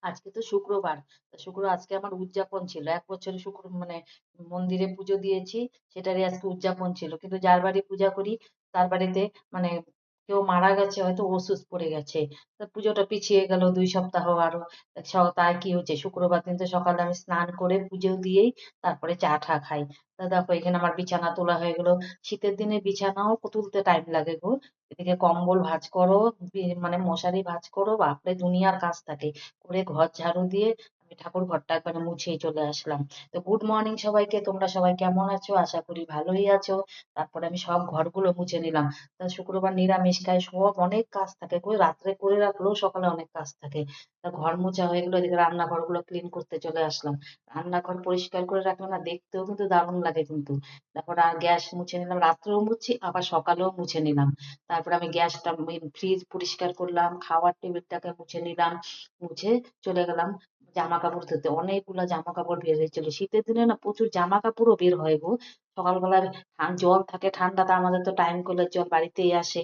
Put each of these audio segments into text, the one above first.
আজকে তো শুক্রবার। তা আজকে আমার উদযাপন ছিল। 1 বছরে মানে মন্দিরে পুজো দিয়েছি, সেটারই আজকে উদযাপন ছিল। কিন্তু যার বাড়ি পূজা করি তার বাড়িতে মানে কেউ মারা গেছে, হয়তো অসুস্থ পড়ে গেছে। তা পুজোটা পিছিয়ে গেল 2 সপ্তাহ আরো। তাই কি হচ্ছে, শুক্রবার দিন তো সকালে আমি স্নান করে পুজো দিয়েই তারপরে চা টা খাই। তা দেখো এখানে আমার বিছানা তোলা হয়ে গেল। শীতের দিনে বিছানাও তুলতে টাইম লাগে গো। এদিকে কম্বল ভাঁজ করো, মানে মশারি ভাঁজ করো, বাপরে দুনিয়ার কাজ থাকে। করে ঘর ঝাড়ু দিয়ে আমি ঠাকুর ঘরটা একবারে মুছেই চলে আসলাম। তো গুড মর্নিং সবাইকে, তোমরা সবাই কেমন আছো? আশা করি ভালোই আছো। তারপরে আমি সব ঘরগুলো মুছে নিলাম। তা শুক্রবার নিরামিষ খাই, সব অনেক কাজ থাকে, কই রাত্রে করে রাখলেও সকালে অনেক কাজ থাকে। তা ঘর মোছা হয়ে গেলো, এদিকে রান্নাঘর গুলো ক্লিন করতে চলে আসলাম। রান্নাঘর পরিষ্কার করে রাখলে না দেখতেও কিন্তু দারুণ লাগে কিন্তু। তারপর আর গ্যাস মুছে নিলাম, রাত্রেও মুছি আবার সকালেও মুছে নিলাম। তারপর আমি গ্যাসটা, ফ্রিজ পরিষ্কার করলাম, খাওয়ার টেবিলটাকে মুছে নিলাম। মুছে চলে গেলাম জামা কাপড় ধুতে। অনেকগুলা জামা কাপড় বের হয়েছিল, শীতের দিনে না প্রচুর জামা কাপড়ও বের হয় গো। সকালবেলা জল থাকে ঠান্ডাটা, আমাদের তো টাইম কলের জল বাড়িতেই আসে।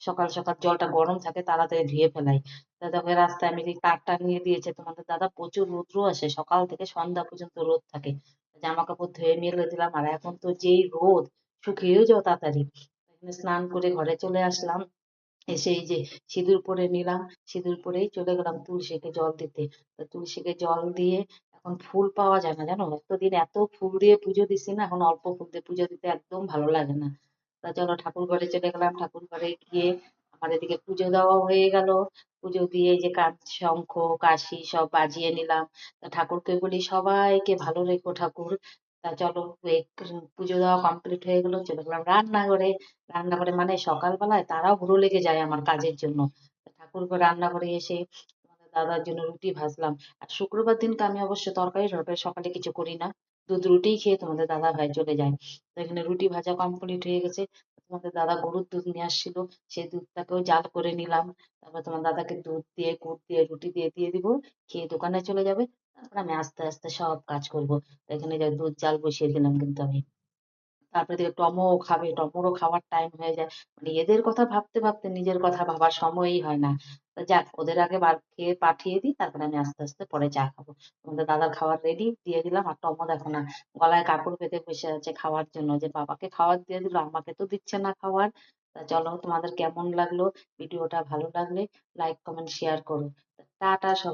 সকাল সকাল জলটা গরম থাকে, তাড়াতাড়ি ধুয়ে ফেলাই। তা দেখো রাস্তায় আমি কারটা নিয়ে দিয়েছে তোমাদের দাদা, প্রচুর রৌদ্র আসে, সকাল থেকে সন্ধ্যা পর্যন্ত রোদ থাকে। জামা কাপড় ধুয়ে মেলে দিলাম, আর এখন তো যেই রোদ, শুকিয়েও যাও তাড়াতাড়ি। এখানে স্নান করে ঘরে চলে আসলাম। এসে এই যে সিঁদুর পরে নিলাম, সিঁদুর পরেই চলে গেলাম তুলসীকে জল দিতে। তো তুলসীকে জল দিয়ে, এখন ফুল পাওয়া যায় না জানো, এতদিন এত ফুল দিয়ে পুজো দিছি না, এখন অল্প ফুল দিয়ে পুজো দিতে একদম ভালো লাগে না। তা চলো ঠাকুর ঘরে চলে গেলাম, ঠাকুর ঘরে গিয়ে আমার এদিকে পুজো দেওয়া হয়ে গেল। পুজো দিয়ে এই যে শঙ্খ কাশি সব বাজিয়ে নিলাম। তা ঠাকুরকে বলি সবাইকে ভালো রেখো ঠাকুর। তা চলো পুজো দেওয়া কমপ্লিট হয়ে গেল, চলে গেলাম রান্নাঘরে। রান্নাঘরে মানে সকালবেলায় তাড়াহুড়ো লেগে যায় আমার কাজের জন্য। ঠাকুর ঘর রান্নাঘরে এসে তোমাদের দাদার জন্য রুটি ভাজলাম। আর শুক্রবার দিনকে আমি অবশ্য তরকারি টরকারি সকালে কিছু করি না, দুধ রুটিই খেয়ে তোমাদের দাদা ভাই চলে যায়। তো এখানে রুটি ভাজা কমপ্লিট হয়ে গেছে। তোমাদের দাদা গরুর দুধ নিয়ে আসছিল, সেই দুধটাকেও জাল করে নিলাম। তারপর তোমার দাদাকে দুধ দিয়ে গুড় দিয়ে রুটি দিয়ে দিয়ে দিব, খেয়ে দোকানে চলে যাবে। তারপর আমি আস্তে আস্তে সব কাজ করবো। তো এখানে যে দুধ জাল বসিয়ে দিলাম কিন্তু আমি। তারপরে দেখি টমও খাবে, টমেরও খাওয়ার টাইম হয়ে যায়। মানে এদের কথা ভাবতে ভাবতে নিজের কথা ভাবার সময়ই হয় না। তো যাক, ওদের আগে খেয়ে পাঠিয়ে দিই, তারপরে আমি আস্তে আস্তে পরে চা খাবো। তোমাদের দাদার খাবার রেডি দিয়ে দিলাম, আর টমো দেখো না গলায় কাপড় বেঁধে বসে আছে খাওয়ার জন্য, যে বাবাকে খাবার দিয়ে দিল, আমাকে তো দিচ্ছে না খাবার। তা চলো, তোমাদের কেমন লাগলো ভিডিওটা? ভালো লাগলে লাইক কমেন্ট শেয়ার করো। টাটা সবাই।